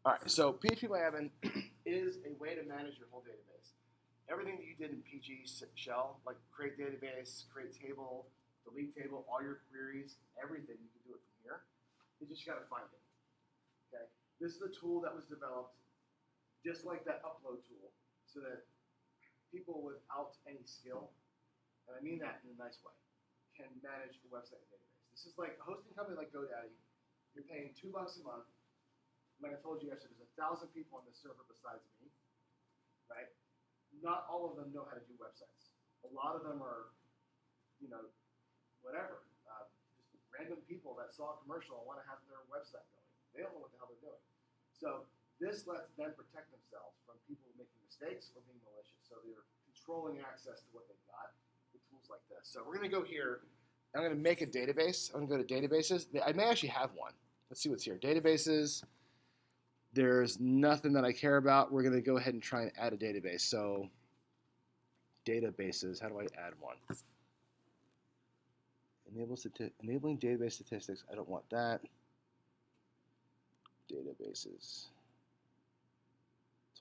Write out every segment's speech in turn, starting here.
All right, so PHP is a way to manage your whole database. Everything that you did in PG shell, like create database, create table, delete table, all your queries, everything, you can do it from here. You just got to find it. Okay, this is a tool that was developed just like that upload tool, so that people without any skill, and I mean that in a nice way, can manage a website database. This is like a hosting company like GoDaddy. You're paying $2 a month. Like I told you yesterday, there's 1,000 people on this server besides me, right? Not all of them know how to do websites. A lot of them are, you know, whatever, just random people that saw a commercial and want to have their website going. They don't know what the hell they're doing. So this lets them protect themselves from people making mistakes or being malicious. So they're controlling access to what they've got with tools like this. So we're going to go here. I'm going to make a database. I'm going to go to databases. I may actually have one. Let's see what's here. Databases. There's nothing that I care about. We're going to go ahead and try and add a database. So databases, how do I add one? Enabling database statistics. I don't want that. Databases.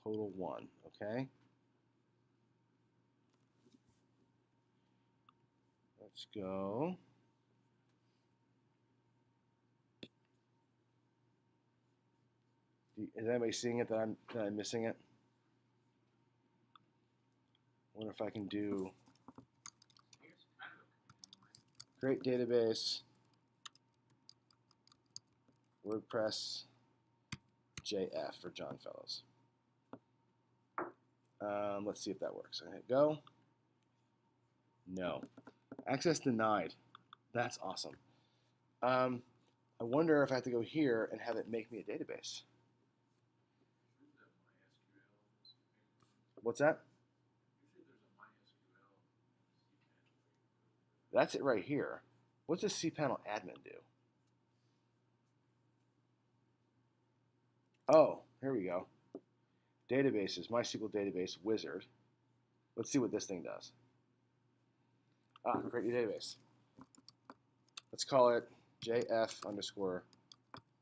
Total 1, okay? Let's go. Is anybody seeing it that I'm missing it? I wonder if I can do create database, Wordpress, JF for John Fellows. Let's see if that works. I hit go. No. Access denied. That's awesome. I wonder if I have to go here and have it make me a database. What's that? That's it right here. What does cPanel admin do? Oh, here we go. Databases, MySQL database wizard. Let's see what this thing does. Create your database. Let's call it JF underscore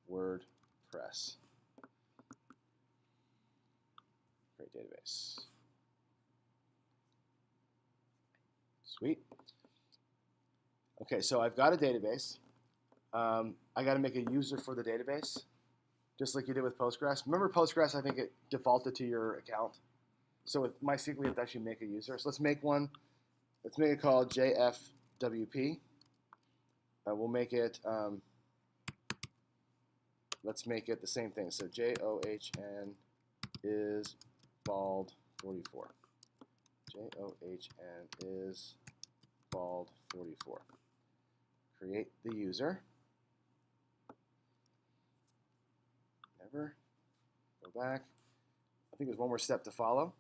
WordPress. Create database. Sweet. Okay, so I've got a database. I got to make a user for the database, just like you did with Postgres. Remember Postgres, I think it defaulted to your account. So with MySQL, you have to actually make a user. So let's make one. Let's make it called JFWP. We'll make it, let's make it the same thing. So JOHN is bald 44. JOHN is bald 44. Create the user. Never. Go back. I think there's one more step to follow.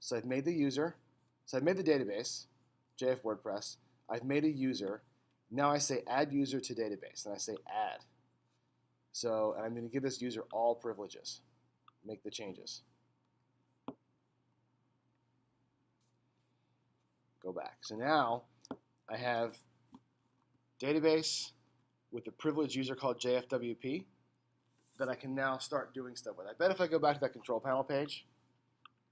So I've made the user. So I've made the database, JF WordPress. I've made a user. Now I say add user to database, and I say add. So, and I'm going to give this user all privileges. Make the changes. Go back. So now I have database with a privileged user called JFWP that I can now start doing stuff with. I bet if I go back to that control panel page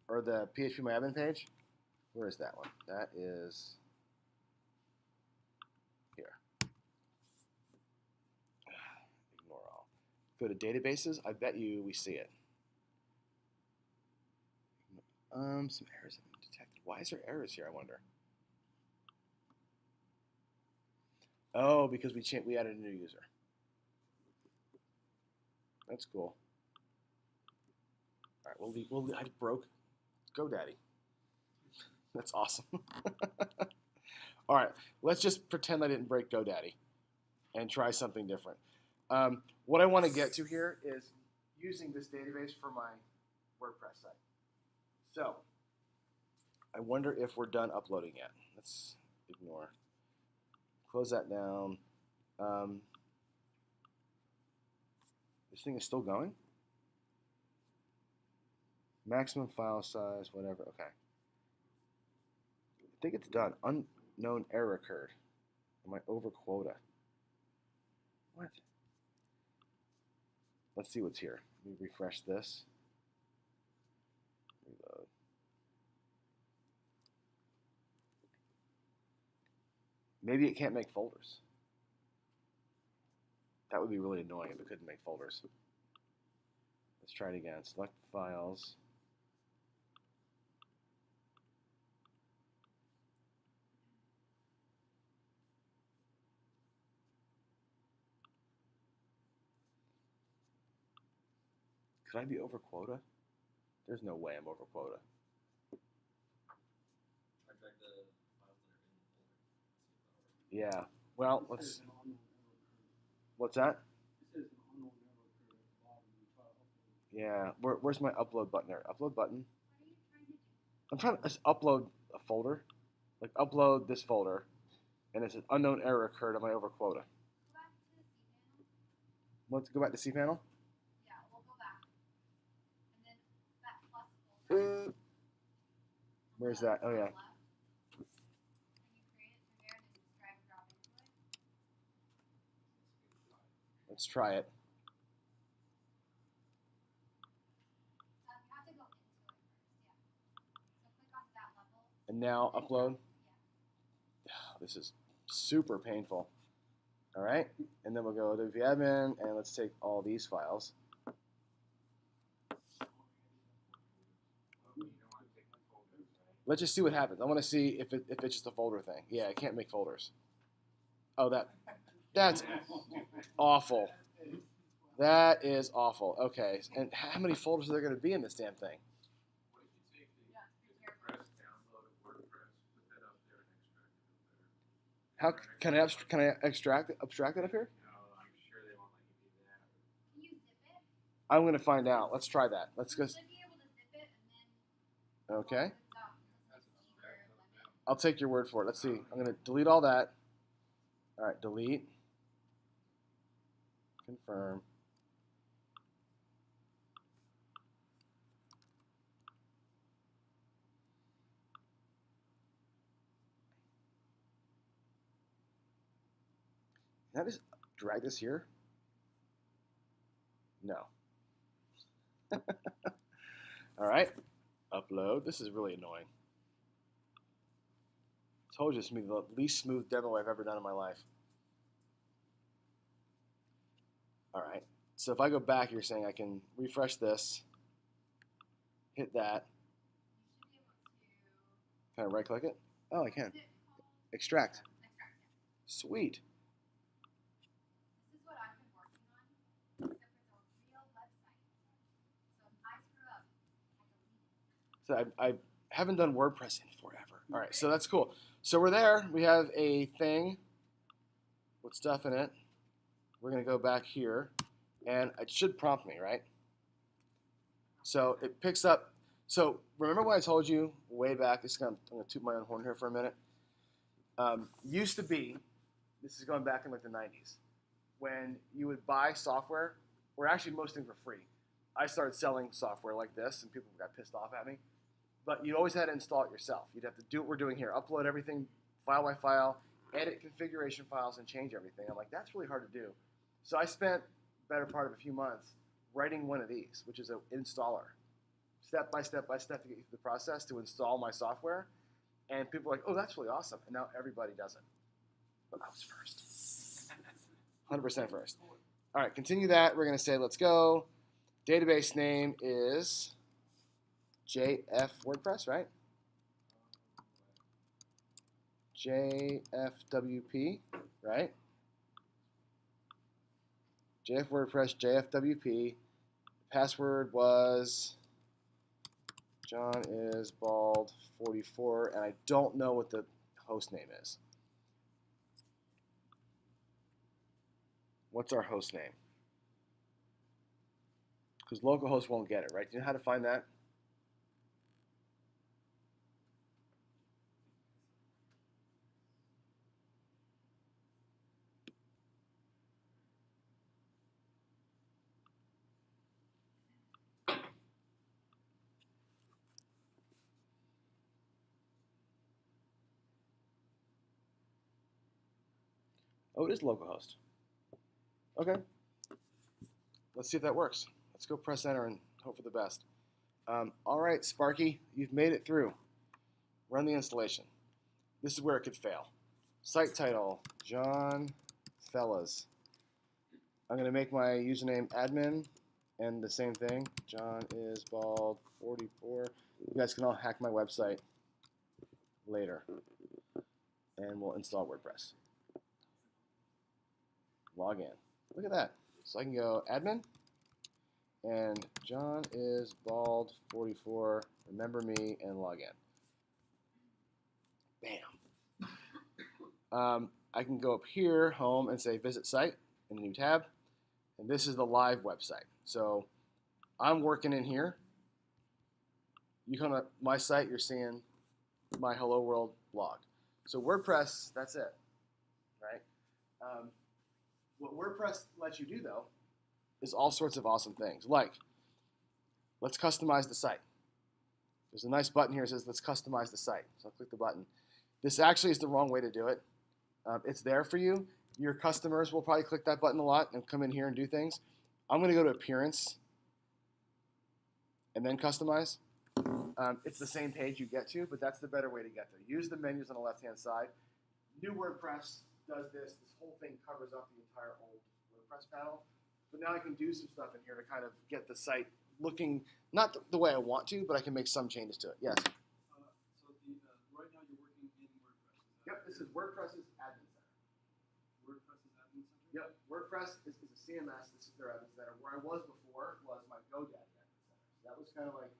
or the PHP page, where is that one? That is here. Ignore all. Go to databases. I bet you we see it. Some errors have been detected. Why is there errors here, I wonder? Oh, because we added a new user. That's cool. All right, I broke GoDaddy. That's awesome. All right, let's just pretend I didn't break GoDaddy and try something different. What I want to get to here is using this database for my WordPress site. So I wonder if we're done uploading yet. Let's ignore. Close that down. This thing is still going? Maximum file size, whatever. Okay. I think it's done. Unknown error occurred. Am I over quota? What? Let's see what's here. Let me refresh this. Reload. Maybe it can't make folders. That would be really annoying if it couldn't make folders. Let's try it again. Select files. Could I be over quota? There's no way I'm over quota. Yeah. Well, let's. What's that? Yeah. Where's my upload button there? Upload button. I'm trying to upload a folder. Like upload this folder, and it's an unknown error occurred on my over quota. Let's go back to cPanel. Yeah, we'll go back. And then that plus folder. Where's that? Oh yeah. Can you create it through there and then just drag and drop into it? Let's try it. You have to go into it first, yeah. So click on that level. And now upload. Yeah. This is super painful. All right, and then we'll go to vadmin, and let's take all these files. Let's just see what happens. I want to see if it's just a folder thing. Yeah, I can't make folders. Oh, that's awful. That is awful. Okay, and how many folders are there going to be in this damn thing? How can I abstract it up here? Can you zip it? I'm going to find out. Let's try that. Let's go. You should be able to zip it and then Okay. it up. Limit. I'll take your word for it. Let's see. I'm going to delete all that. All right, delete. Confirm. Can I just drag this here? No. All right. Upload. This is really annoying. Told you this is going to be the least smooth demo I've ever done in my life. All right. So if I go back, you're saying I can refresh this, hit that. You should be able to. Can I right click it? Oh, I can. Is it called? Extract. Extract, yeah. Sweet. This is what I've been working on, except it's a real website. So if I screw up, I delete it. So I haven't done WordPress in forever. All right, so that's cool. So we're there. We have a thing with stuff in it. We're going to go back here, and it should prompt me, right? So it picks up. So remember what I told you way back? I'm going to toot my own horn here for a minute. Used to be, this is going back in like the 90s, when you would buy software, or actually most things were free. I started selling software like this, and people got pissed off at me. But you always had to install it yourself. You'd have to do what we're doing here, upload everything file by file, edit configuration files, and change everything. I'm like, that's really hard to do. So I spent the better part of a few months writing one of these, which is an installer, step by step to get you through the process to install my software. And people are like, oh, that's really awesome. And now everybody does it. But I was first. 100% first. All right, continue that. We're going to say, let's go. Database name is JF WordPress, right? JFWP, right? JF WordPress, JFWP. Password was John is bald 44, and I don't know what the host name is. What's our host name? Because localhost won't get it, right? Do you know how to find that? Oh, it is localhost. Okay. Let's see if that works. Let's go press enter and hope for the best. All right, Sparky, you've made it through. Run the installation. This is where it could fail. Site title, John Fellas. I'm going to make my username admin and the same thing. John is bald 44. You guys can all hack my website later. And we'll install WordPress. Log in. Look at that. So I can go admin and John is bald 44. Remember me and log in. Bam. I can go up here, home, and say visit site in a new tab. And this is the live website. So I'm working in here. You come to my site, you're seeing my Hello World blog. So WordPress, that's it, right? What WordPress lets you do, though, is all sorts of awesome things. Like, let's customize the site. There's a nice button here that says, let's customize the site. So I'll click the button. This actually is the wrong way to do it. It's there for you. Your customers will probably click that button a lot and come in here and do things. I'm going to go to Appearance and then Customize. It's the same page you get to, but that's the better way to get there. Use the menus on the left-hand side. New WordPress does this. This whole thing covers up the entire old WordPress panel. But now I can do some stuff in here to kind of get the site looking, not the way I want to, but I can make some changes to it. Yes? Right now you're working in WordPress. Yep, this is WordPress's admin center. WordPress's admin center? Yep, WordPress is a CMS. This is their admin center. Where I was before was my GoDaddy admin center. So that was kind of like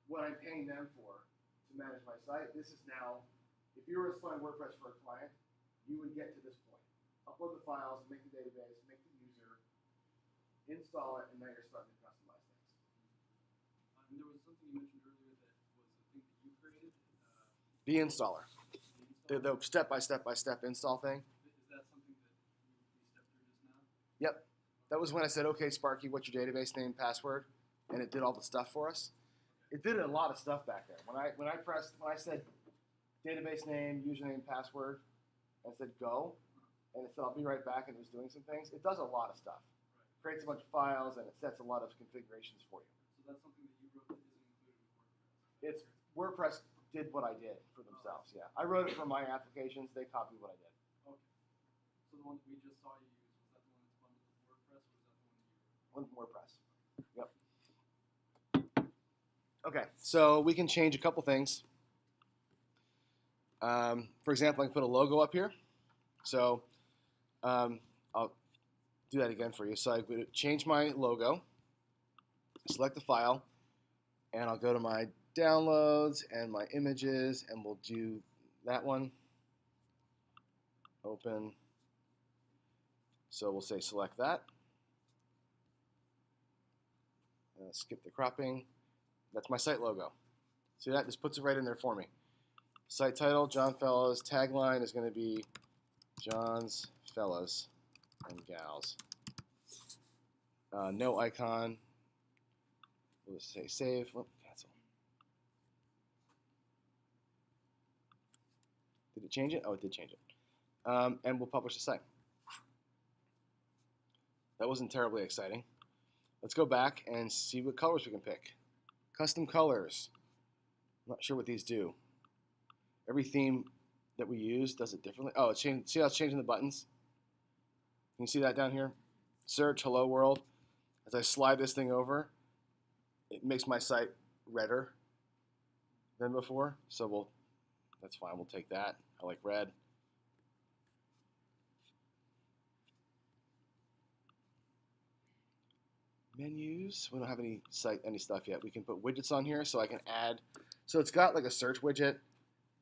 what I'm paying them for to manage my site. This is now, if you were installing WordPress for a client, you would get to this point. Upload the files, make the database, make the user, install it, and now you're starting to customize things. And there was something you mentioned earlier that was a thing that you created. The installer. The step-by-step install thing. Is that something that we stepped through just now? Yep. That was when I said, okay, Sparky, what's your database name, password? And it did all the stuff for us. It did a lot of stuff back there. When I said database name, username, password, and said go, and it said I'll be right back, and it was doing some things. It does a lot of stuff. Right. Creates a bunch of files, and it sets a lot of configurations for you. So that's something that you wrote that isn't included in WordPress. It's WordPress did what I did for themselves. Yeah, I wrote it for my applications. They copied what I did. Okay. So the one that we just saw you use, was that the one that's bundled with WordPress, or was that the one that you wrote? With WordPress. Yep. Okay, so we can change a couple things. For example, I can put a logo up here. So I'll do that again for you. So I would change my logo, select the file, and I'll go to my downloads and my images, and we'll do that one. Open. So we'll say select that. Skip the cropping. That's my site logo. See that? Just puts it right in there for me. Site title, John Fellas. Tagline is going to be John's Fellas and Gals. No icon. We'll just say save. Oh, cancel. Did it change it? Oh, it did change it. And we'll publish the site. That wasn't terribly exciting. Let's go back and see what colors we can pick. Custom colors. I'm not sure what these do. Every theme that we use does it differently. Oh, it's changed. See how it's changing the buttons? Can you see that down here? Search, hello world. As I slide this thing over, it makes my site redder than before. So that's fine. We'll take that. I like red. Menus. We don't have any stuff yet. We can put widgets on here, so I can add. So it's got like a search widget.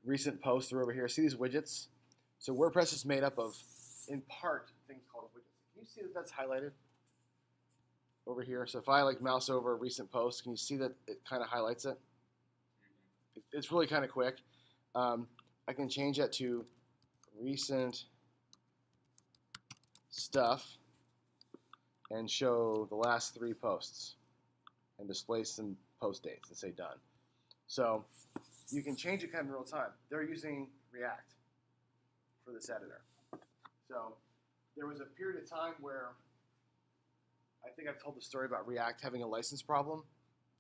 Recent posts are over here. See these widgets? So WordPress is made up of, in part, things called widgets. Can you see that that's highlighted over here? So if I like mouse over recent posts, can you see that it kind of highlights it? It's really kind of quick. I can change that to recent stuff and show the last 3 posts and display some post dates and say done. So you can change it kind of in real time. They're using React for this editor. So there was a period of time where I think I've told the story about React having a license problem.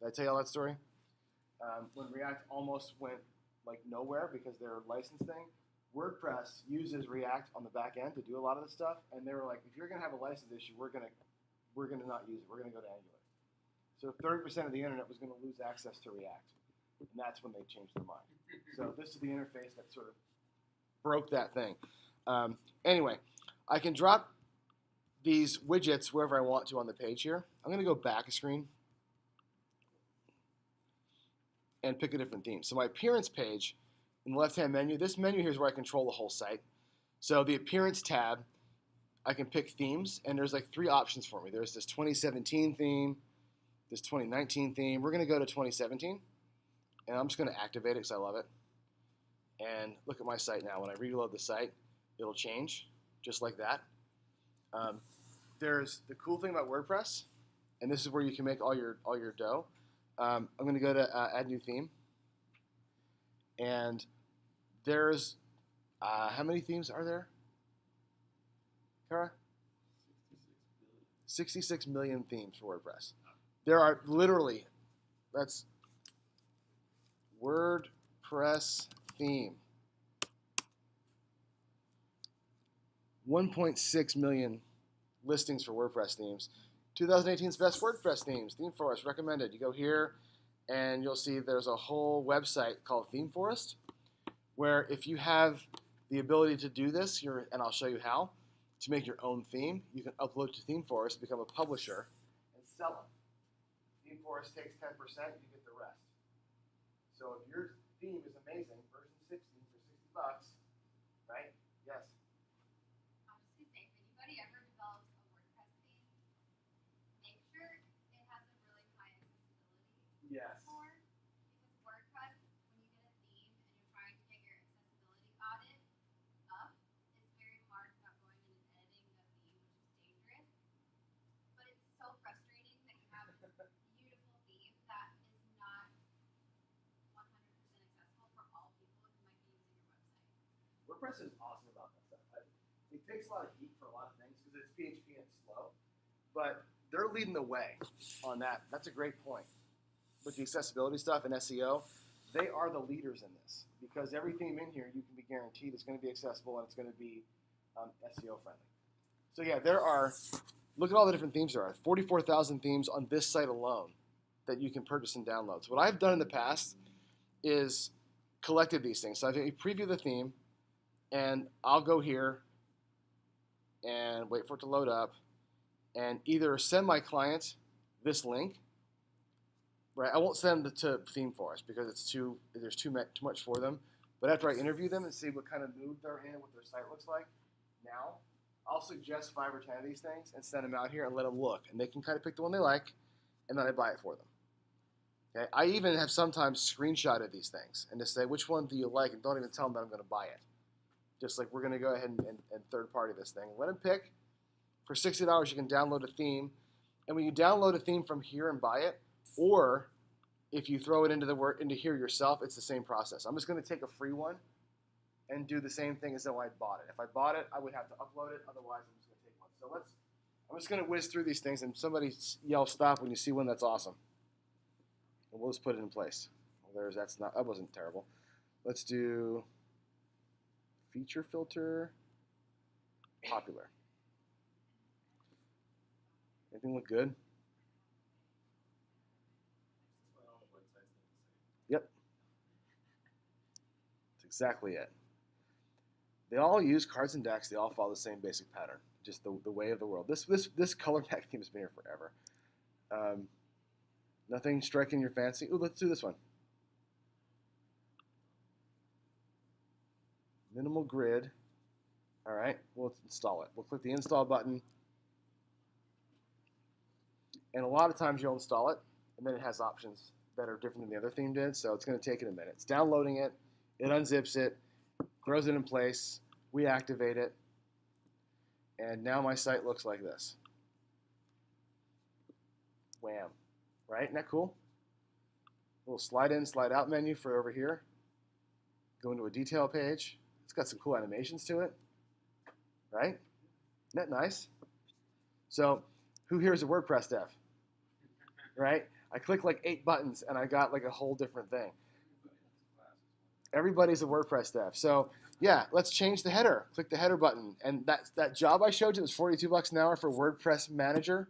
Did I tell you all that story? When React almost went like nowhere because their license thing, WordPress uses React on the back end to do a lot of this stuff, and they were like, if you're gonna have a license issue, we're gonna not use it. We're gonna go to Angular. So 30% of the internet was gonna lose access to React, and that's when they changed their mind. So this is the interface that sort of broke that thing. Anyway, I can drop these widgets wherever I want to on the page here. I'm gonna go back a screen and pick a different theme. So my appearance page in the left-hand menu, this menu here is where I control the whole site. So the appearance tab, I can pick themes, and there's like 3 options for me. There's this 2017 theme, this 2019 theme. We're gonna go to 2017, and I'm just gonna activate it because I love it. And look at my site now. When I reload the site, it'll change just like that. There's the cool thing about WordPress, and this is where you can make all your dough. I'm going to go to add new theme, and there's how many themes are there, Kara? 66 million themes for WordPress. There are literally, that's WordPress theme. 1.6 million listings for WordPress themes. 2018's best WordPress themes, Theme Forest recommended. You go here and you'll see there's a whole website called Theme Forest, where if you have the ability to do this, and I'll show you how, to make your own theme, you can upload to Theme Forest, become a publisher, and sell them. Theme Forest takes 10%, you get the rest. So if your theme is amazing, version 16 for $60, right? Yes. I was just gonna say, if anybody ever develops a WordPress theme, make sure it has a really high accessibility Yes. score. Because WordPress, when you get a theme and you're trying to get your accessibility audit up, it's very hard without going in and editing the theme, which is dangerous. But it's so frustrating that you have this beautiful theme that is not 100% accessible for all people who might be using your website. WordPress is awesome about that stuff. It takes a lot of heat for a lot of things because it's PHP and it's slow, but they're leading the way on that. That's a great point. With the accessibility stuff and SEO, they are the leaders in this because every theme in here you can be guaranteed it's going to be accessible and it's going to be SEO friendly. So yeah, there are, look at all the different themes there are. 44,000 themes on this site alone that you can purchase and download. So what I've done in the past is collected these things. So I preview the theme, and I'll go here and wait for it to load up and either send my client this link, right? I won't send it to Theme Forest because there's too much for them. But after I interview them and see what kind of mood they're in, what their site looks like, now I'll suggest 5 or 10 of these things and send them out here and let them look. And they can kind of pick the one they like, and then I buy it for them. Okay? I even have sometimes screenshotted these things and just say, which one do you like? And don't even tell them that I'm going to buy it. Just like we're going to go ahead and third party this thing. Let them pick. For $60, you can download a theme. And when you download a theme from here and buy it, or if you throw it into here yourself, it's the same process. I'm just going to take a free one and do the same thing as though I bought it. If I bought it, I would have to upload it. Otherwise, I'm just going to take one. So I'm just going to whiz through these things, and somebody yell stop when you see one that's awesome. And we'll just put it in place. Well, that wasn't terrible. Let's do feature filter, popular. Anything look good? Yep. That's exactly it. They all use cards and decks. They all follow the same basic pattern, just the way of the world. This color pack theme has been here forever. Nothing striking your fancy. Ooh, let's do this one. Minimal grid. All right, we'll install it. We'll click the install button. And a lot of times you'll install it, and then it has options that are different than the other theme did, so it's going to take it a minute. It's downloading it, it unzips it, throws it in place, we activate it, and now my site looks like this. Wham. Right? Isn't that cool? A little slide in, slide out menu for over here. Go into a detail page. It's got some cool animations to it. Right? Isn't that nice? So Who here is a WordPress dev? Right? I clicked like 8 buttons and I got like a whole different thing. Everybody's a WordPress dev. So yeah, let's change the header. Click the header button. And that job I showed you was $42 an hour for WordPress manager.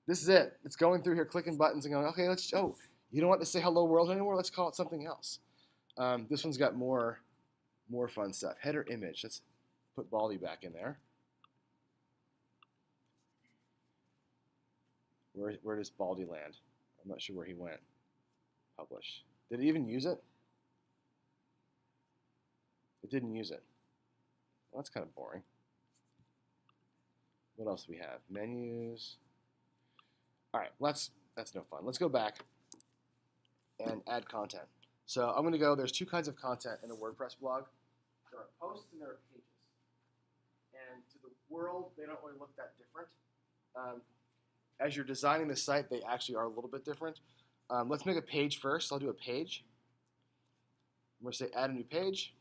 This is it. It's going through here, clicking buttons and going, okay, you don't want to say hello world anymore? Let's call it something else. This one's got more fun stuff. Header image. Let's put Baldy back in there. Where does Baldy land? I'm not sure where he went. Publish. Did it even use it? It didn't use it. Well, that's kind of boring. What else do we have? Menus. All right, that's no fun. Let's go back and add content. So I'm going to go, there's 2 kinds of content in a WordPress blog. There are posts and there are pages. And to the world, they don't really look that different. As you're designing the site, they actually are a little bit different. Let's make a page first. I'll do a page. I'm going to say add a new page.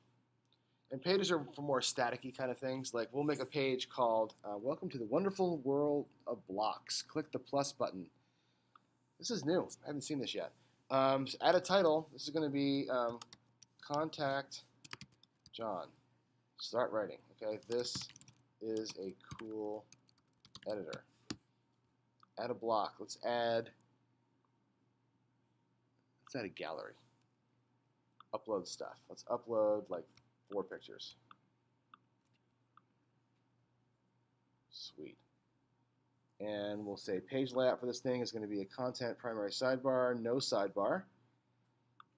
And pages are for more static-y kind of things. Like we'll make a page called Welcome to the Wonderful World of Blocks. Click the plus button. This is new. I haven't seen this yet. So add a title. This is going to be Contact John. Start writing. Okay, this is a cool editor. Add a block. Let's add a gallery. Upload stuff. Let's upload like 4 pictures. Sweet. And we'll say page layout for this thing is going to be a content primary sidebar, no sidebar.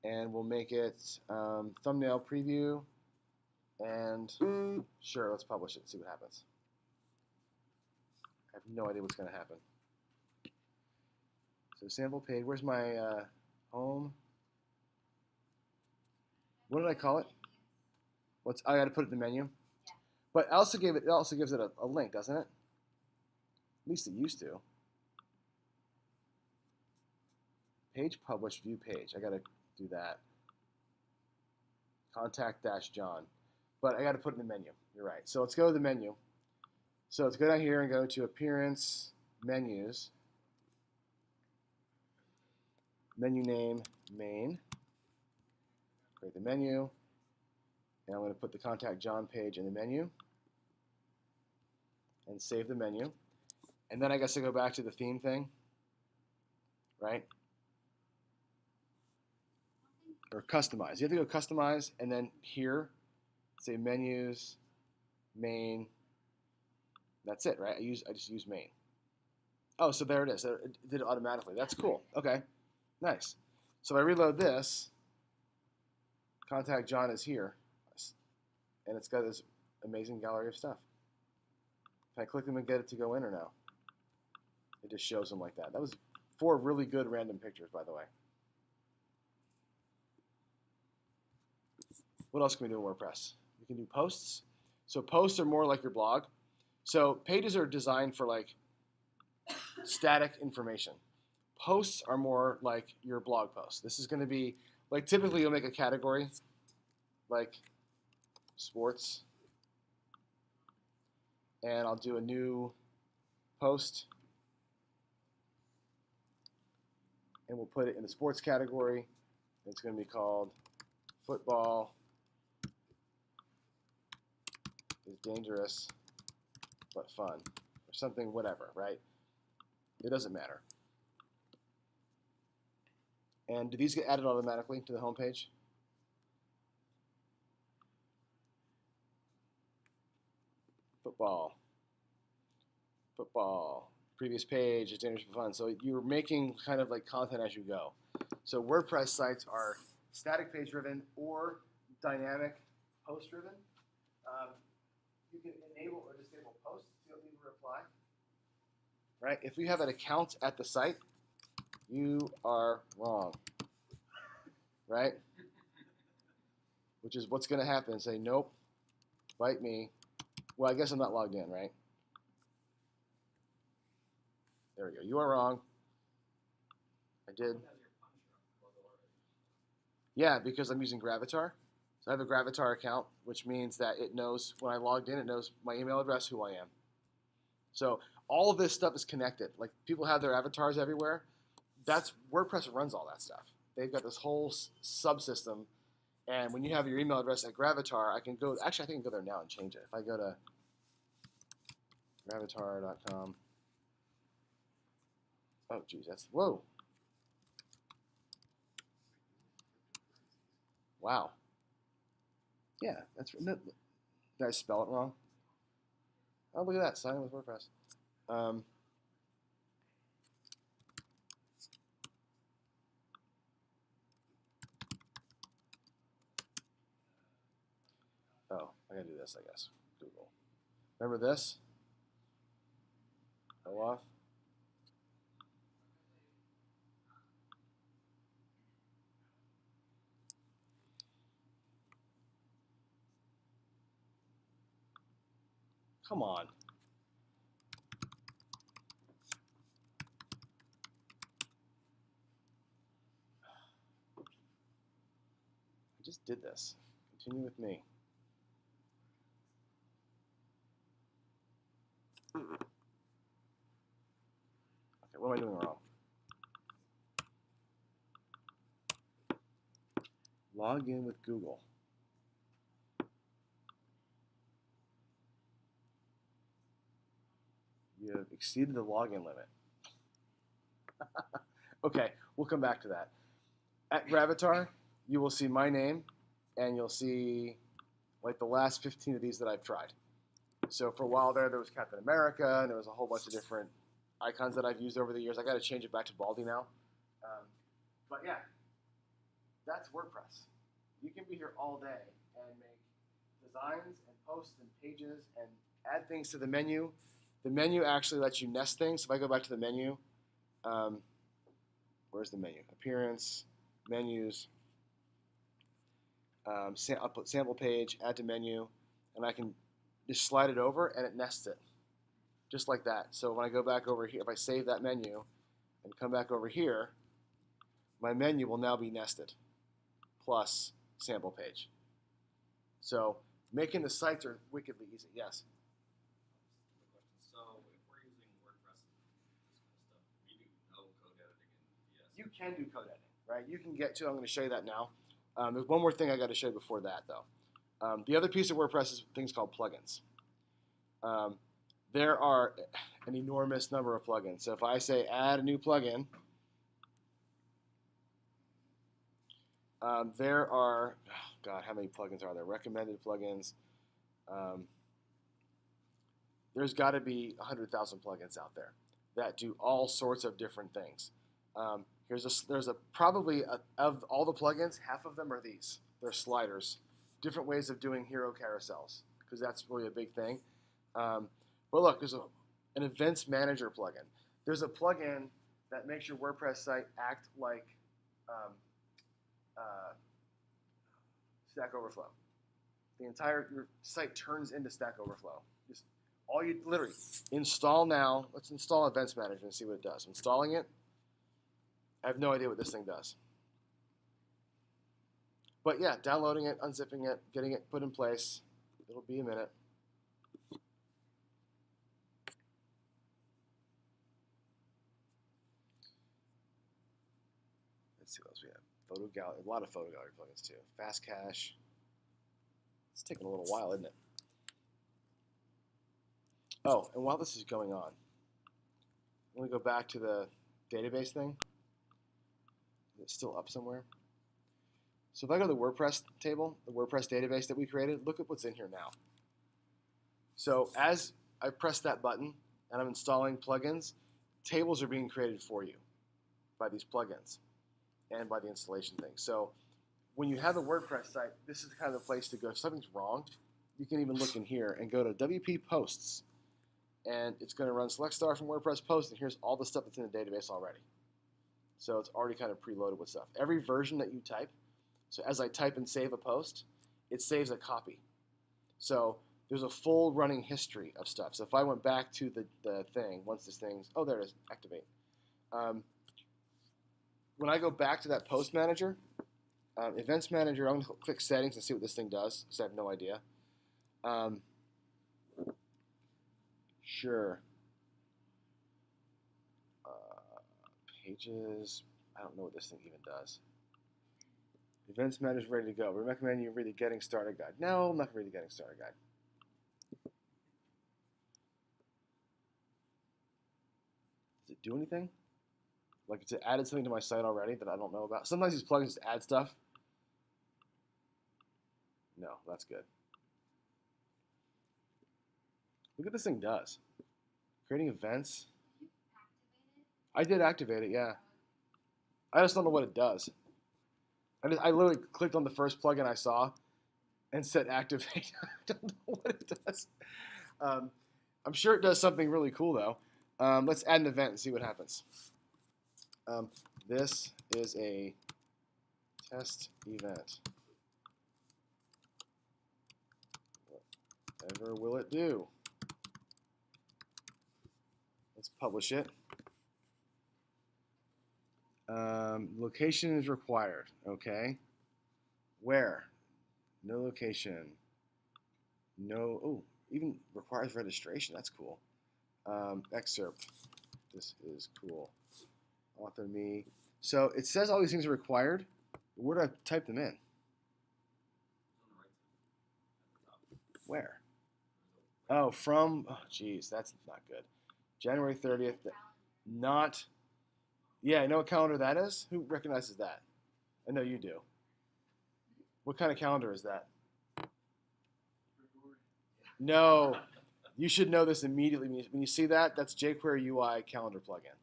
And we'll make it thumbnail preview. And sure, let's publish it and see what happens. I have no idea what's going to happen. So sample page, where's my home? What did I call it? I got to put it in the menu. Yeah. But it also gives it a link, doesn't it? At least it used to. Page published, view page. I got to do that. Contact John. But I got to put it in the menu. You're right. So let's go to the menu. So let's go down here and go to Appearance, Menus. Menu name, Main. Create the menu. And I'm going to put the Contact John page in the menu. And save the menu. And then I guess I go back to the theme thing. Right? Or customize. You have to go customize and then here, say menus, main. That's it, right? I just use main. Oh, so there it is. It did it automatically. That's cool. Okay. Nice. So if I reload this, Contact John is here. And it's got this amazing gallery of stuff. Can I click them and get it to go in or no? It just shows them like that. That was 4 really good random pictures, by the way. What else can we do in WordPress? We can do posts. So posts are more like your blog. So pages are designed for like static information. Posts are more like your blog post. This is going to be like typically you'll make a category like sports, and I'll do a new post, and we'll put it in the sports category. It's going to be called Football is Dangerous but Fun, or something, whatever, right? It doesn't matter. And do these get added automatically to the home page? Football, previous page is dangerous but fun. So you're making kind of like content as you go. So WordPress sites are static page driven or dynamic post driven. You can enable or disable posts. You don't need to reply. Right? If you have an account at the site, you are wrong. Right? Which is what's going to happen. Say, nope, bite me. Well, I guess I'm not logged in, right? There we go. You are wrong. I did. Yeah, because I'm using Gravatar. So I have a Gravatar account, which means that it knows when I logged in, it knows my email address, who I am. So all of this stuff is connected. Like people have their avatars everywhere. That's WordPress runs all that stuff. They've got this whole subsystem. And when you have your email address at Gravatar, I can go. Actually, I think I can go there now and change it. If I go to gravatar.com. Oh, geez, that's whoa. Wow. Yeah, that's. Did I spell it wrong? Oh, look at that. Sign in with WordPress. Oh, I gotta do this, I guess. Google. Remember this? Go off. Come on. I just did this. Continue with me. Okay, what am I doing wrong? Log in with Google. You have exceeded the login limit. Okay, we'll come back to that. At Gravatar, you will see my name, and you'll see like the last 15 of these that I've tried. So for a while there was Captain America, and there was a whole bunch of different icons that I've used over the years. I got to change it back to Baldy now. But yeah, that's WordPress. You can be here all day and make designs and posts and pages and add things to the menu. The menu actually lets you nest things. So if I go back to the menu, where's the menu? Appearance, menus, I'll put sample page, add to menu, and I can just slide it over and it nests it. Just like that. So when I go back over here, if I save that menu and come back over here, my menu will now be nested plus sample page. So making the sites are wickedly easy. Yes? So if we're using WordPress and this kind of stuff, we do no code editing in VS. You can do code editing, right? You can get to, I'm going to show you that now. There's one more thing I got to show you before that, though. The other piece of WordPress is things called plugins. There are an enormous number of plugins. So if I say add a new plugin, there are, oh God, how many plugins are there? Recommended plugins. There's got to be 100,000 plugins out there that do all sorts of different things. There's probably of all the plugins, half of them are these. They're sliders, different ways of doing hero carousels, because that's really a big thing. But look, there's an events manager plugin. There's a plugin that makes your WordPress site act like Stack Overflow. The entire your site turns into Stack Overflow. Just all you literally install now. Let's install Events Manager and see what it does. Installing it. I have no idea what this thing does. But yeah, downloading it, unzipping it, getting it put in place. It'll be a minute. Let's see what else we have. Photo gallery, a lot of photo gallery plugins too. Fast cache. It's taking a little while, isn't it? Oh, and while this is going on, I'm going to go back to the database thing. It's still up somewhere. So if I go to the WordPress table, the WordPress database that we created, look at what's in here now. So as I press that button and I'm installing plugins, tables are being created for you by these plugins and by the installation thing. So when you have a WordPress site, this is kind of the place to go. If something's wrong, you can even look in here and go to WP Posts, and it's going to run select star from WordPress Post, and here's all the stuff that's in the database already. So it's already kind of preloaded with stuff. Every version that you type, so as I type and save a post, it saves a copy. So there's a full running history of stuff. So if I went back to the thing, once this thing's, oh, there it is, activate. When I go back to that post manager, events manager, I'm going to click settings and see what this thing does, because I have no idea. Sure. Pages. I don't know what this thing even does. Events Matters ready to go. We recommend you read the Getting Started guide. No, I'm not going to read the Getting Started guide. Does it do anything? Like it's added something to my site already that I don't know about. Sometimes these plugins just add stuff. No, that's good. Look what this thing does. Creating events. Did you activate it? I did activate it, yeah. I just don't know what it does. I literally clicked on the first plugin I saw and said activate. I don't know what it does. I'm sure it does something really cool though. Let's add an event and see what happens. This is a test event. Whatever will it do? Let's publish it. Location is required. Okay. Where? No location. No. Oh, even requires registration. That's cool. Excerpt. This is cool. Author me. So it says all these things are required. Where do I type them in? On the right side, at the top. Where? Oh, from. Oh, geez, that's not good. January 30th. Not. Yeah, I know what calendar that is. Who recognizes that? I know you do. What kind of calendar is that? No. You should know this immediately. When you see that, that's jQuery UI calendar plugin.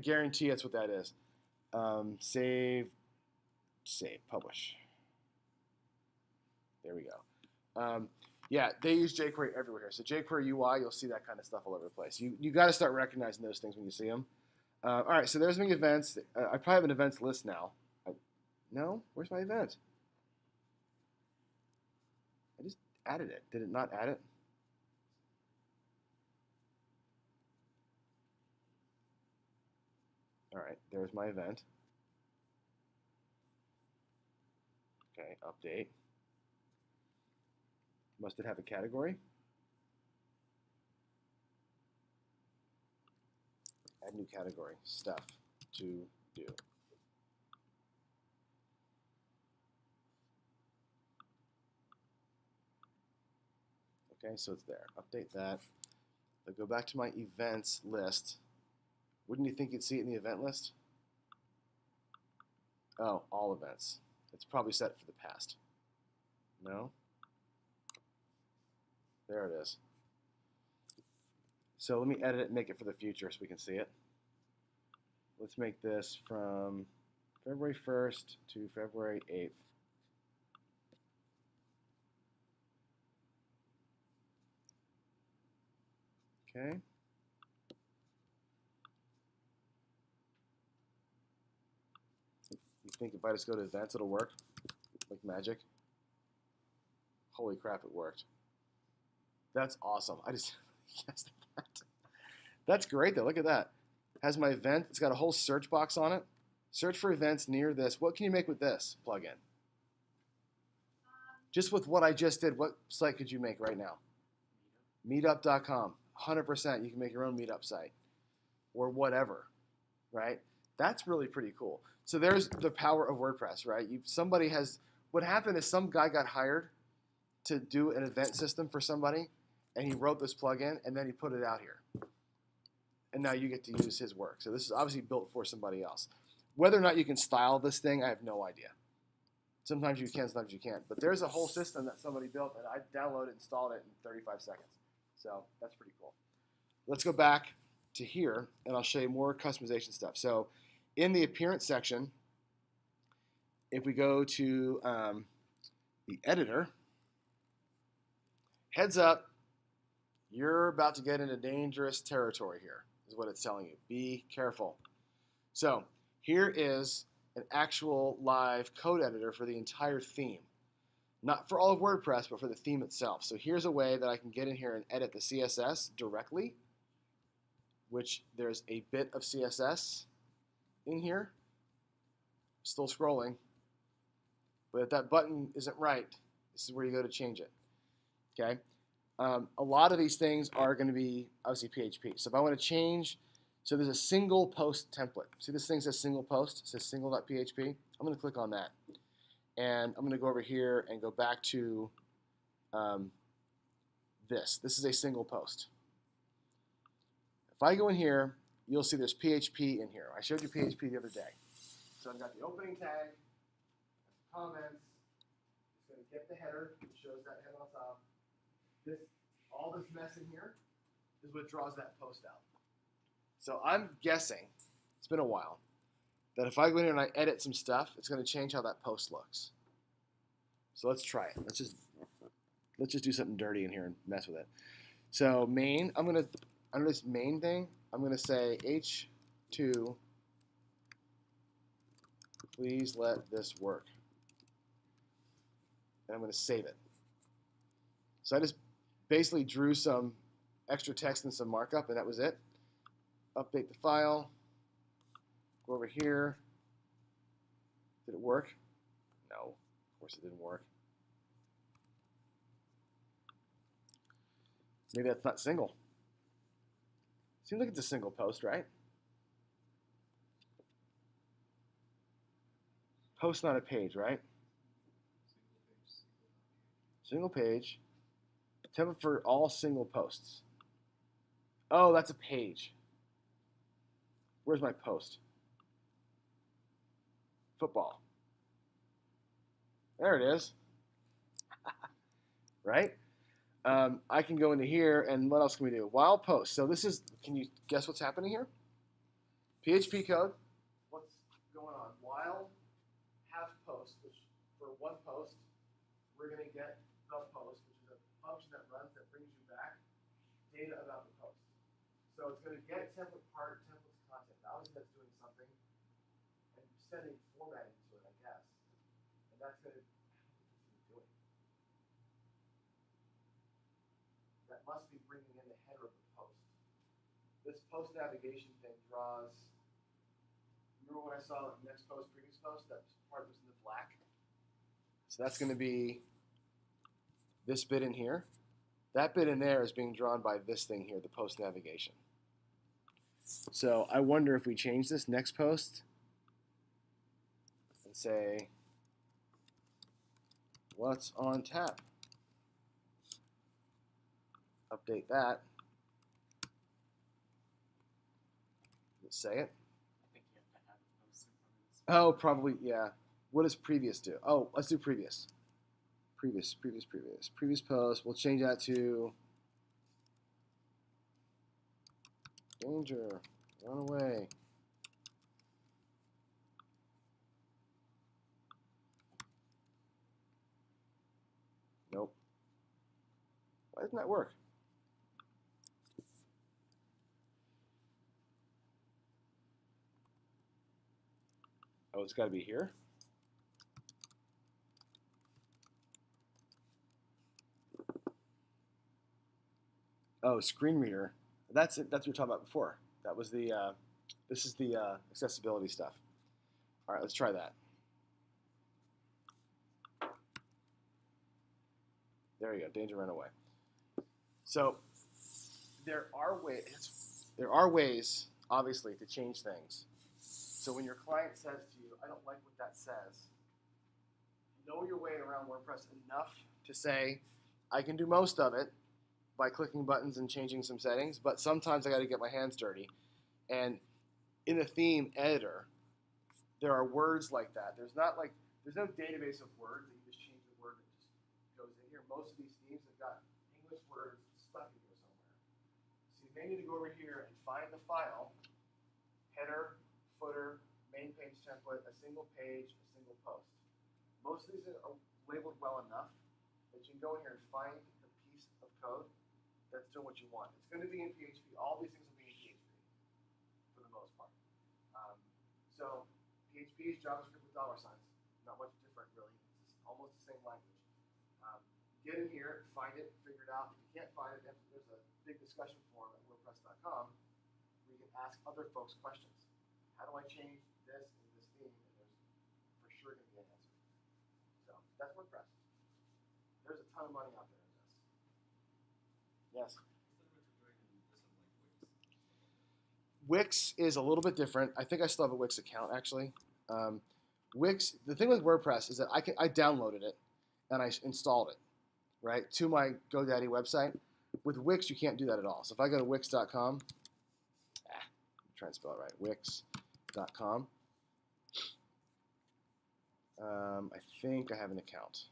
Guarantee that's what that is. Save, publish. There we go. Yeah, they use jQuery everywhere here. So jQuery UI, you'll see that kind of stuff all over the place. You got to start recognizing those things when you see them. All right, so there's my events. I probably have an events list now. No? Where's my event? I just added it. Did it not add it? All right, there's my event. Okay, update. Must it have a category? Add new category. Stuff to do. Okay, so it's there. Update that. I go back to my events list. Wouldn't you think you'd see it in the event list? Oh, all events. It's probably set for the past. No? There it is. So let me edit it and make it for the future so we can see it. Let's make this from February 1st to February 8th. Okay. You think if I just go to events it'll work? Like magic? Holy crap, it worked. That's awesome. I just guessed that. That's great though. Look at that. Has my event. It's got a whole search box on it. Search for events near this. What can you make with this plugin? Just with what I just did, what site could you make right now? Meetup.com. 100%. You can make your own meetup site or whatever, right? That's really pretty cool. So there's the power of WordPress, right? Somebody has. What happened is some guy got hired to do an event system for somebody, and he wrote this plugin, and then he put it out here. And now you get to use his work. So this is obviously built for somebody else. Whether or not you can style this thing, I have no idea. Sometimes you can, sometimes you can't. But there's a whole system that somebody built, and I downloaded and installed it in 35 seconds. So that's pretty cool. Let's go back to here, and I'll show you more customization stuff. So in the appearance section, if we go to the editor, heads up, you're about to get into dangerous territory here, is what it's telling you. Be careful. So here is an actual live code editor for the entire theme. Not for all of WordPress, but for the theme itself. So here's a way that I can get in here and edit the CSS directly, which there's a bit of CSS in here. Still scrolling. But if that button isn't right, this is where you go to change it. Okay? A lot of these things are going to be obviously PHP. So if I want to change So there's a single post template. See this thing says single post? It says single.php. I'm going to click on that. And I'm going to go over here and go back to this. This is a single post. If I go in here, you'll see there's PHP in here. I showed you PHP the other day. So I've got the opening tag, comments. It's going to get the header. It shows that header on top. All this mess in here is what draws that post out. So I'm guessing, it's been a while, that if I go in here and I edit some stuff, it's going to change how that post looks. So let's try it. Let's just do something dirty in here and mess with it. So main, I'm going to, under this main thing, I'm going to say H2, please let this work. And I'm going to save it. So I just basically drew some extra text and some markup, and that was it. Update the file. Go over here. Did it work? No, of course it didn't work. Maybe that's not single. Seems like it's a single post, right? Post, not a page, right? Single page. Template for all single posts. Oh, that's a page. Where's my post? Football. There it is. Right? I can go into here, and what else can we do? While post. So this is, can you guess what's happening here? PHP code. What's going on? While have post, which for one post, we're going to get the post, which is a function that runs that brings you back data about the post. So it's going to get template part, template's content. Obviously that's doing something and sending formatting to it, I guess. And that's going to do it. That must be bringing in the header of the post. This post navigation thing draws. Remember when I saw next post, previous post? That part was in the black. So that's going to be this bit in here. That bit in there is being drawn by this thing here, the post navigation. So I wonder if we change this next post and say, what's on tap? Update that. Let's say it. I think you have to have a post in front of this. Oh, probably, yeah. What does previous do? Oh, let's do previous. Previous post. We'll change that to danger, run away. Nope. Why doesn't that work? Oh, it's got to be here. Oh, screen reader. That's it. That's what we were talking about before. That was the. This is the accessibility stuff. All right, let's try that. There you go. Danger, run away. So there are ways, obviously, to change things. So when your client says to you, "I don't like what that says," know your way around WordPress enough to say, "I can do most of it by clicking buttons and changing some settings, but sometimes I got to get my hands dirty." And in the theme editor, there are words like that. There's no database of words that you just change the word that just goes in here. Most of these themes have got English words stuck in here somewhere. So you may need to go over here and find the file, header, footer, main page template, a single page, a single post. Most of these are labeled well enough that you can go in here and find the piece of code that's doing what you want. It's going to be in PHP. All these things will be in PHP for the most part. So PHP is JavaScript with $signs. Not much different, really. It's almost the same language. Get in here, find it, figure it out. If you can't find it, there's a big discussion forum at WordPress.com where you can ask other folks questions. How do I change this in this theme? And there's for sure going to be an answer. So that's WordPress. There's a ton of money out there in this. Yes? Wix is a little bit different. I think I still have a Wix account actually. Wix. The thing with WordPress is that I downloaded it and I installed it right to my GoDaddy website. With Wix, you can't do that at all. So if I go to wix.com, try and spell it right, wix.com. I think I have an account.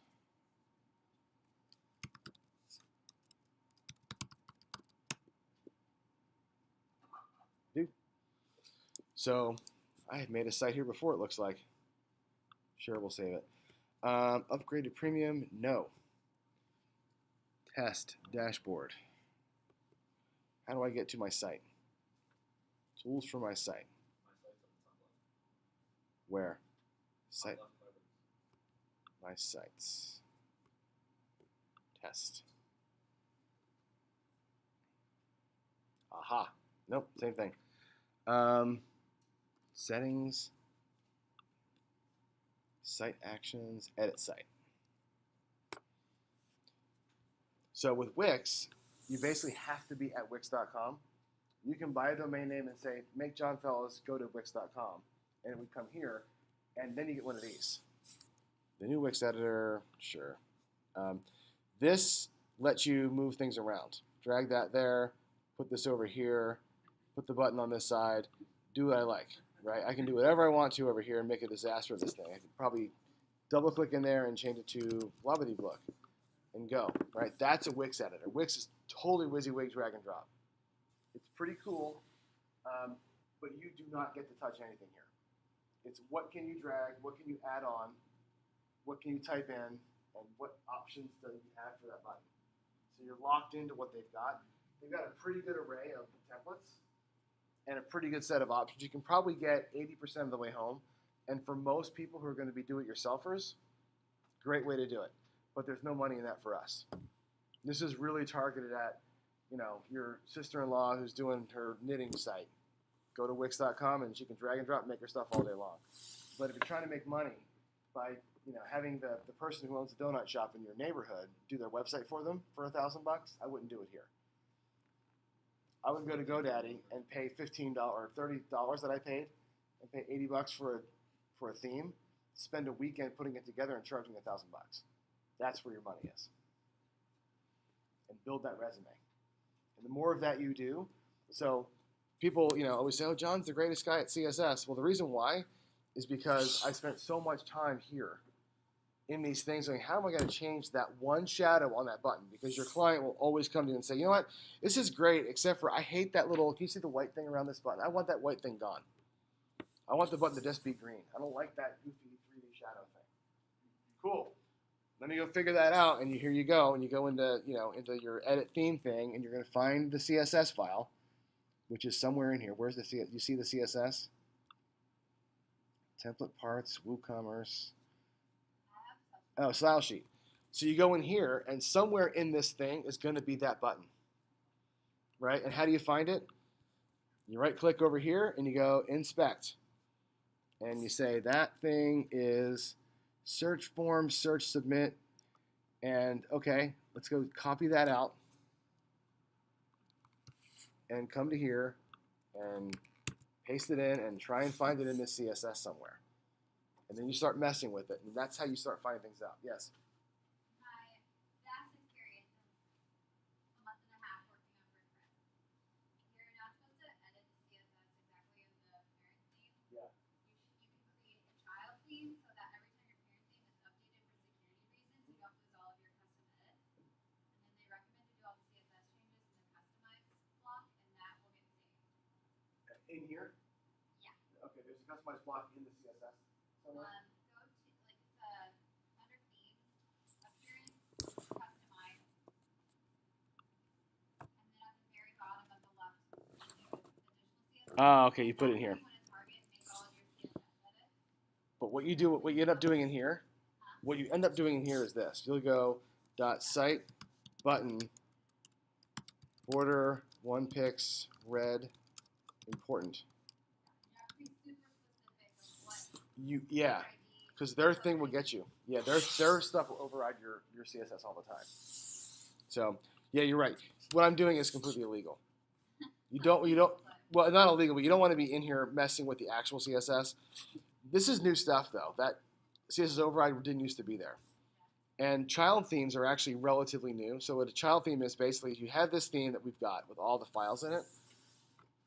So I had made a site here before, it looks like. Sure, we'll save it. Upgraded premium, no. Test, dashboard. How do I get to my site? Tools for my site. My site's at the top left. Where? Site. Top left quadrant. My sites. Test. Aha. Nope, same thing. Settings. Site actions. Edit site. So with Wix, you basically have to be at Wix.com. You can buy a domain name and say, make John Fellows go to Wix.com. And it would come here. And then you get one of these. The new Wix editor, sure. This lets you move things around. Drag that there, put this over here, put the button on this side, do what I like, right? I can do whatever I want to over here and make a disaster of this thing. I could probably double click in there and change it to Blabberdybook and go, right? That's a Wix editor. Wix is totally WYSIWYG drag and drop. It's pretty cool, but you do not get to touch anything here. It's what can you drag, what can you add on, what can you type in, and what options do you have for that button. So you're locked into what they've got. They've got a pretty good array of templates and a pretty good set of options. You can probably get 80% of the way home. And for most people who are going to be do-it-yourselfers, great way to do it. But there's no money in that for us. This is really targeted at, you know, your sister-in-law who's doing her knitting site. Go to Wix.com and she can drag and drop and make her stuff all day long. But if you're trying to make money by, you know, having the person who owns a donut shop in your neighborhood do their website for them for $1,000, I wouldn't do it here. I would go to GoDaddy and pay $15 or $30 that I paid, and pay $80 for a theme, spend a weekend putting it together and charging $1,000. That's where your money is. And build that resume. And the more of that you do, so people, you know, always say, "Oh, John's the greatest guy at CSS." Well, the reason why is because I spent so much time here in these things going, how am I going to change that one shadow on that button? Because your client will always come to you and say, you know what, this is great, except for I hate that little, can you see the white thing around this button? I want that white thing gone. I want the button to just be green. I don't like that goofy 3D shadow thing. Cool. Let me go figure that out, and here you go, and you go into, you know, into your edit theme thing, and you're going to find the CSS file, which is somewhere in here. Where's the CSS? You see the CSS? Template parts, WooCommerce. Oh, style sheet. So you go in here, and somewhere in this thing is going to be that button, right? And how do you find it? You right-click over here, and you go Inspect. And you say that thing is search form, search submit, and okay, let's go copy that out and come to here and paste it in and try and find it in this CSS somewhere. And then you start messing with it, and that's how you start finding things out. Yes? My vast experience of a month and a half working on WordPress. You're not supposed to edit the CSS exactly in the parent theme. Yeah. You can create a child theme so that every time your parent theme is updated for security reasons, you don't lose all of your custom edits. And then they recommend to do all the CSS changes in the customize block, and that will get saved. In here? Yeah. Okay, there's a customized block in the CSS somewhere? Go to, like, it's under themes, appearance, customize, and then at the very bottom of the left, you use additional CSS. Oh, okay, you put it in here. When it's target, make all of your CSS edits. But what you end up doing in here, what you end up doing in here is this. You'll go .site button border 1 pix red important. You have to be super specific with what Yeah, ID. because their thing will get you. Yeah, their stuff will override your CSS all the time. So yeah, you're right. What I'm doing is completely illegal. You don't well, not illegal, but you don't want to be in here messing with the actual CSS. This is new stuff though. That CSS override didn't used to be there. And child themes are actually relatively new. So what a child theme is basically you have this theme that we've got with all the files in it.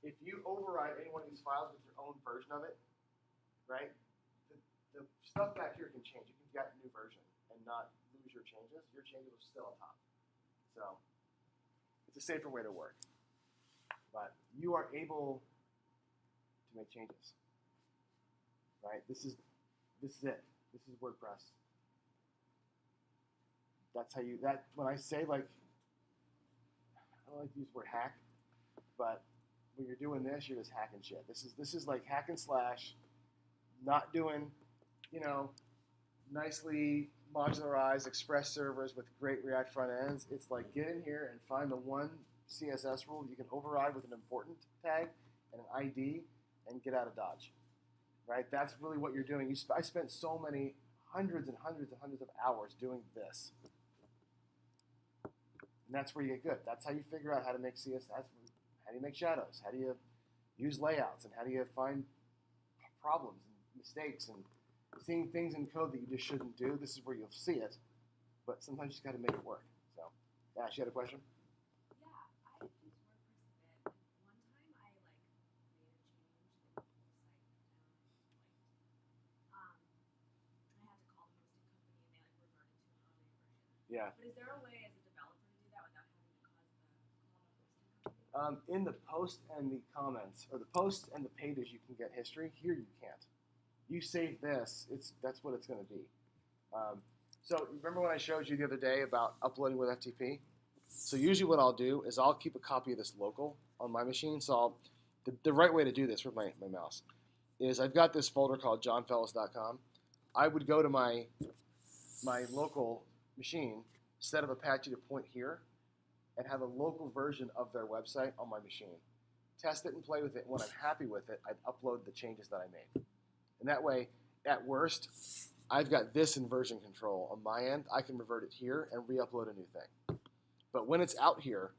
If you override any one of these files with your own version of it, right, the stuff back here can change. You can get a new version and not lose your changes. Your changes are still on top. So it's a safer way to work. But you are able to make changes. Right? This is it. This is WordPress. That's how you when I say like I don't like to use the word hack, but when you're doing this, you're just hacking shit. This is like hack and slash, not doing, nicely modularized Express servers with great React front ends. It's like get in here and find the one CSS rule you can override with an important tag and an ID and get out of Dodge. Right? That's really what you're doing. I spent so many hundreds and hundreds and hundreds of hours doing this. And that's where you get good. That's how you figure out how to make CSS. How do you make shadows? How do you use layouts? And how do you find problems and mistakes and seeing things in code that you just shouldn't do? This is where you'll see it. But sometimes you just got to make it work. So, Ash, you had a question? Yeah, I use WordPress a bit. One time I made a change that the whole site went down. I had to call the hosting company and they reverted to an earlier version. Yeah. But is there a way as a developer to do that without having to call the hosting company? In the post and the comments, or the posts and the pages, you can get history. Here you can't. You save this, that's what it's going to be. So remember when I showed you the other day about uploading with FTP? So usually what I'll do is I'll keep a copy of this local on my machine. So the right way to do this with my mouse is I've got this folder called johnfellas.com. I would go to my local machine, set up Apache to point here, and have a local version of their website on my machine. Test it and play with it. When I'm happy with it, I'd upload the changes that I made. And that way, at worst, I've got this in version control on my end. I can revert it here and re-upload a new thing. But when it's out here,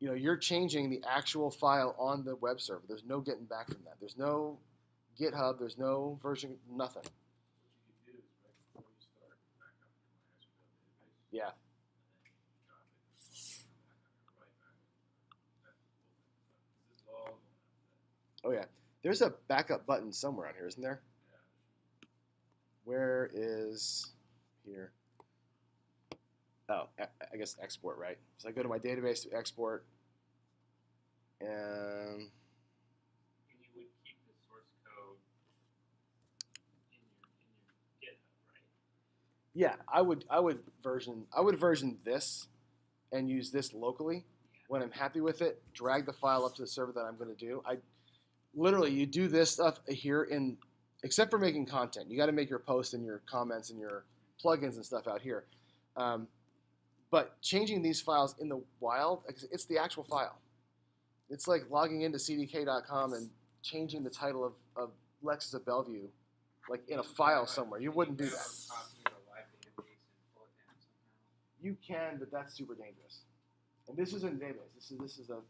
you're changing the actual file on the web server. There's no getting back from that. There's no GitHub. There's no version, nothing. What you can do is right before you start, back up your MySQL database. Yeah. Oh yeah, there's a backup button somewhere on here, isn't there? Where is here? Oh, I guess export, right? So I go to my database to export, and And you would keep the source code in your GitHub, right? yeah, I would version this and use this locally. When I'm happy with it, drag the file up to the server that I'm going to do. Literally, you do this stuff here except for making content. You got to make your posts and your comments and your plugins and stuff out here. But changing these files in the wild, it's the actual file. It's like logging into cdk.com and changing the title of Lexus of Bellevue, like in a file somewhere. You wouldn't do that. You can, but that's super dangerous. And this isn't a database. This is a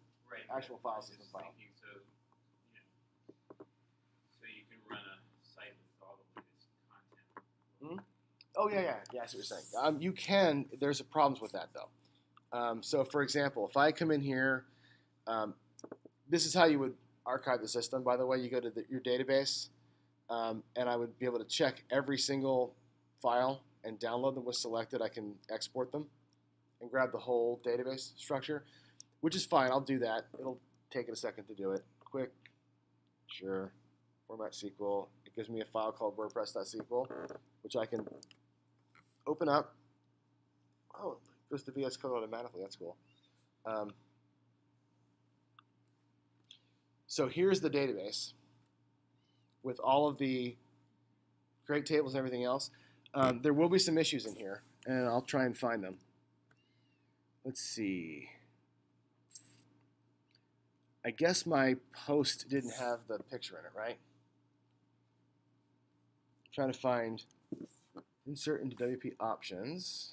actual file system file. So you can run a site with all the latest content. Mm-hmm. Oh yeah. I see what you're saying. You can. There's problems with that though. So for example, if I come in here, this is how you would archive the system. By the way, you go to your database, and I would be able to check every single file and download them with selected. I can export them and grab the whole database structure, which is fine. I'll do that. It'll take it a second to do it. Quick, sure. Format SQL. It gives me a file called wordpress.sql, which I can open up. Oh, it goes to VS Code automatically. That's cool. So here's the database with all of the great tables and everything else. There will be some issues in here, and I'll try and find them. Let's see. I guess my post didn't have the picture in it, right? I'm trying to find insert into WP options.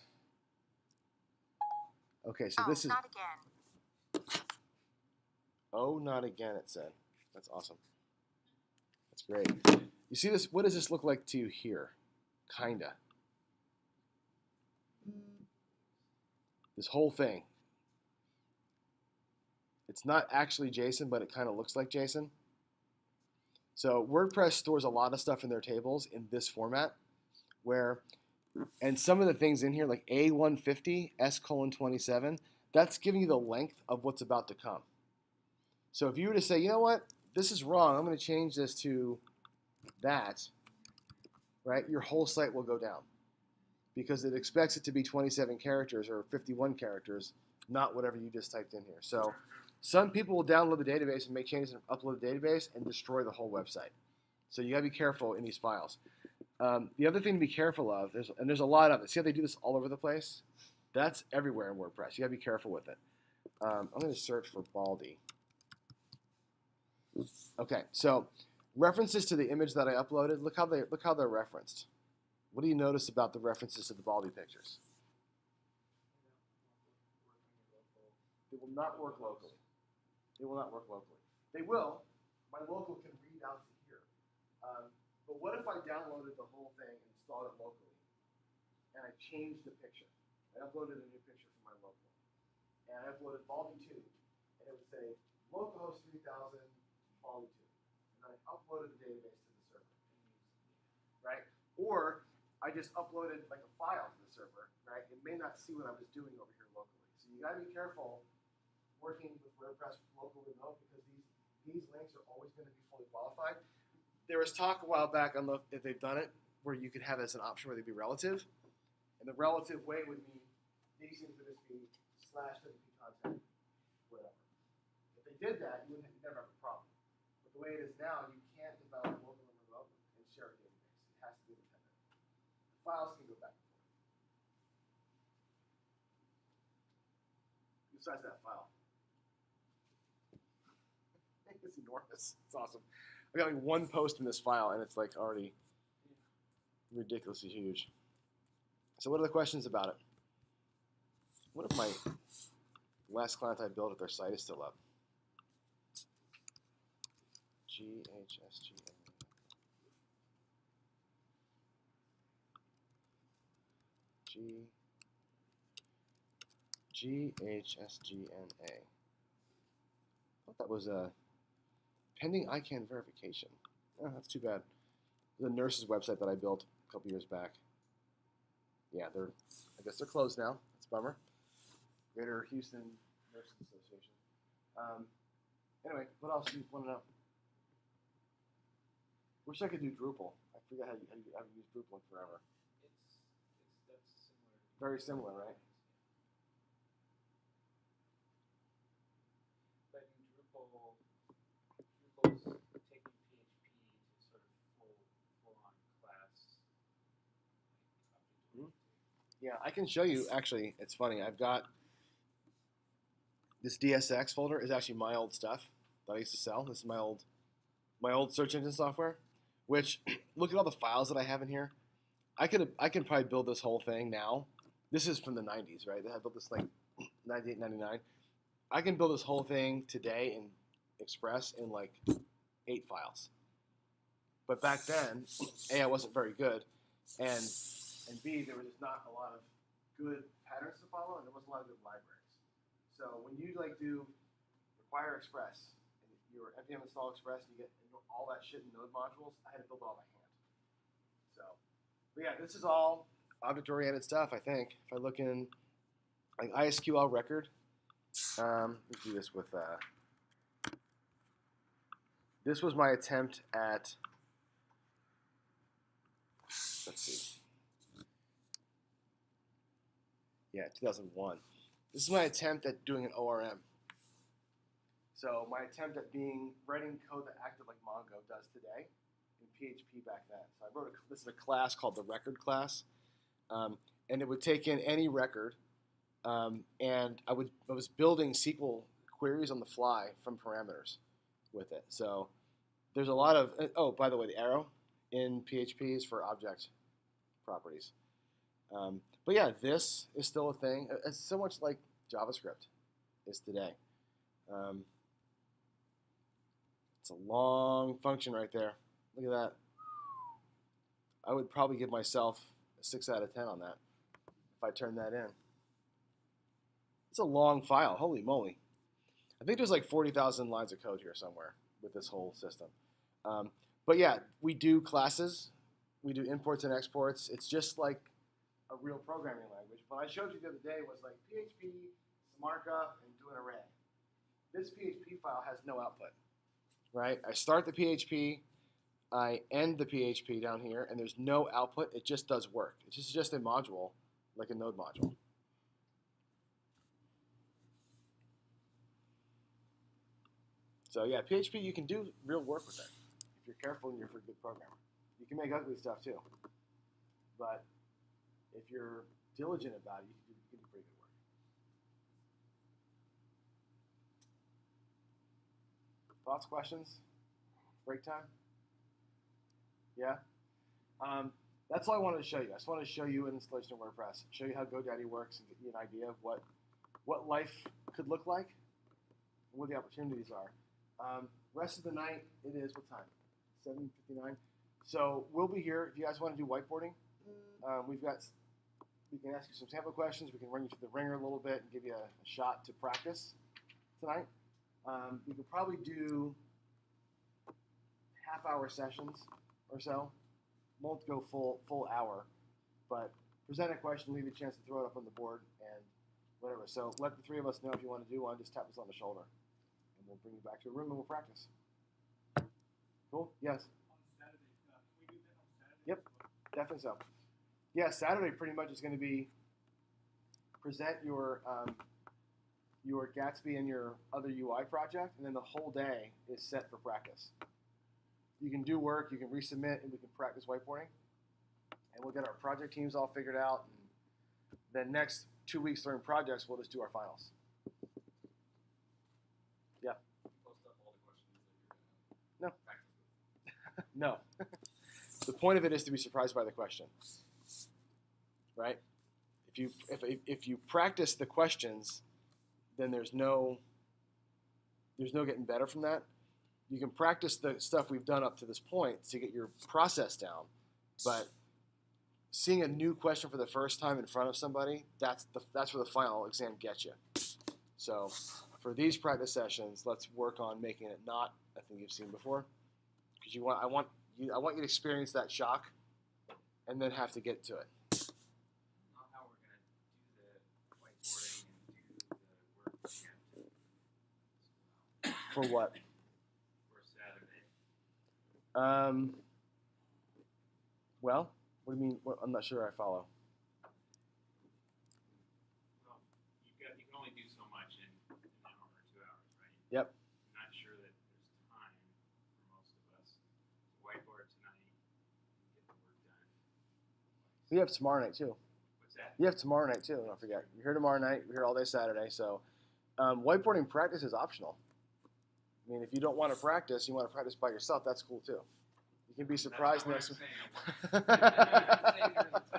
Okay, so this is. Not again. Oh, not again, it said. That's awesome. That's great. You see this? What does this look like to you here? Kinda. This whole thing. It's not actually JSON, but it kind of looks like JSON. So WordPress stores a lot of stuff in their tables in this format, and some of the things in here, like A150, S:27, that's giving you the length of what's about to come. So if you were to say, you know what, this is wrong, I'm going to change this to that, right, your whole site will go down because it expects it to be 27 characters or 51 characters, not whatever you just typed in here. So some people will download the database and make changes and upload the database and destroy the whole website. So you got to be careful in these files. The other thing to be careful of, there's a lot of it. See how they do this all over the place? That's everywhere in WordPress. You got to be careful with it. I'm going to search for Baldy. Okay, so references to the image that I uploaded. Look how they're referenced. What do you notice about the references to the Baldy pictures? They will not work locally. They will not work locally. They will. My local can read out to here. But what if I downloaded the whole thing and installed it locally, and I changed the picture? I uploaded a new picture from my local, and I uploaded Baldy 2, and it would say localhost 3000 Baldy 2, and then I uploaded the database to the server, right? Or I just uploaded like a file to the server, right? It may not see what I was doing over here locally, so you got to be careful working with WordPress local remote because these links are always going to be fully qualified. There was talk a while back, I don't know if they've done it, where you could have it as an option where they'd be relative. And the relative way would mean these things would just be /WP content, whatever. If they did that, you would never have a problem. But the way it is now, you can't develop local and remote and share a database. It has to be independent. The files can go back and forth. Besides that file. It's enormous. It's awesome. I got like one post in this file, and it's like already ridiculously huge. So what are the questions about it? What if my last client I built at their site is still up? GHSGNA. GHSGNA. I thought that was a pending ICANN verification. Oh, that's too bad. The nurse's website that I built a couple years back. Yeah, I guess they're closed now. That's a bummer. Greater Houston Nurses Association. Anyway, what else do you want to know? Wish I could do Drupal. I forget how you haven't used Drupal in forever. That's similar. Very similar, right? But in Drupal's taking PHP to sort of full-on class. Yeah, I can show you. Actually, it's funny. I've got this DSX folder is actually my old stuff that I used to sell. This is my old search engine software. Which look at all the files that I have in here. I could probably build this whole thing now. This is from the 90s, right? I built this like 98, 99. I can build this whole thing today in Express in like 8 files. But back then, A, I wasn't very good, and B, there was just not a lot of good patterns to follow, and there wasn't a lot of good libraries. So when you like do require Express, and your npm install Express, and you get all that shit in node modules, I had to build it all by hand. So, but yeah, this is all object-oriented stuff, I think. If I look in like ISQL record, let's do this with, this was my attempt at, let's see. Yeah, 2001. This is my attempt at doing an ORM. So my attempt at writing code that acted like Mongo does today in PHP back then. So I wrote this is a class called the record class, and it would take in any record, and I was building SQL queries on the fly from parameters with it. So there's a lot of oh, by the way, the arrow in PHP is for object properties. But yeah, this is still a thing. It's so much like JavaScript is today. It's a long function right there. Look at that. I would probably give myself a 6 out of 10 on that if I turn that in. It's a long file. Holy moly. I think there's like 40,000 lines of code here somewhere with this whole system. But yeah, we do classes. We do imports and exports. It's just like a real programming language. What I showed you the other day was like PHP, some markup, and do an array. This PHP file has no output, right? I start the PHP, I end the PHP down here, and there's no output. It just does work. It's just a module, like a node module. So yeah, PHP, you can do real work with it if you're careful and you're a good programmer. You can make ugly stuff too, but if you're diligent about it, you can do pretty good work. Thoughts, questions? Break time? Yeah? That's all I wanted to show you. I just wanted to show you an installation of WordPress, show you how GoDaddy works, and get you an idea of what life could look like, and what the opportunities are. Rest of the night, it is what time? 7:59. So we'll be here. If you guys want to do whiteboarding, we can ask you some sample questions. We can run you through the ringer a little bit and give you a shot to practice tonight. We could probably do half-hour sessions or so. Won't go full hour, but present a question, leave you a chance to throw it up on the board and whatever. So let the three of us know if you want to do one. Just tap us on the shoulder, and we'll bring you back to a room and we'll practice. Cool? Yes? On Saturday, can we do that on Saturday? Yep, definitely so. Yeah, Saturday pretty much is going to be present your Gatsby and your other UI project, and then the whole day is set for practice. You can do work, you can resubmit, and we can practice whiteboarding. And we'll get our project teams all figured out. And the next 2 weeks during projects, we'll just do our finals. Yeah? Post up all the questions that you're No. practice with. No. The point of it is to be surprised by the question. Right? If you practice the questions, then there's no getting better from that. You can practice the stuff we've done up to this point to get your process down, but seeing a new question for the first time in front of somebody, that's where the final exam gets you. So for these practice sessions, let's work on making it not a thing you've seen before, because I want you to experience that shock, and then have to get to it. Not how we're going to do the whiteboarding and do the work we have to. For what? For Saturday. Well, what do you mean? I'm not sure I follow. Well, you can only do so much in an hour or 2 hours, right? Yep. I'm not sure that there's time for most of us to whiteboard tonight and get the work done. We have tomorrow night too. What's that? You have tomorrow night too. Don't forget. You're here tomorrow night. We're here all day Saturday. So whiteboarding practice is optional. I mean, if you don't want to practice, you want to practice by yourself, that's cool too. You can be surprised That's not next what I'm saying.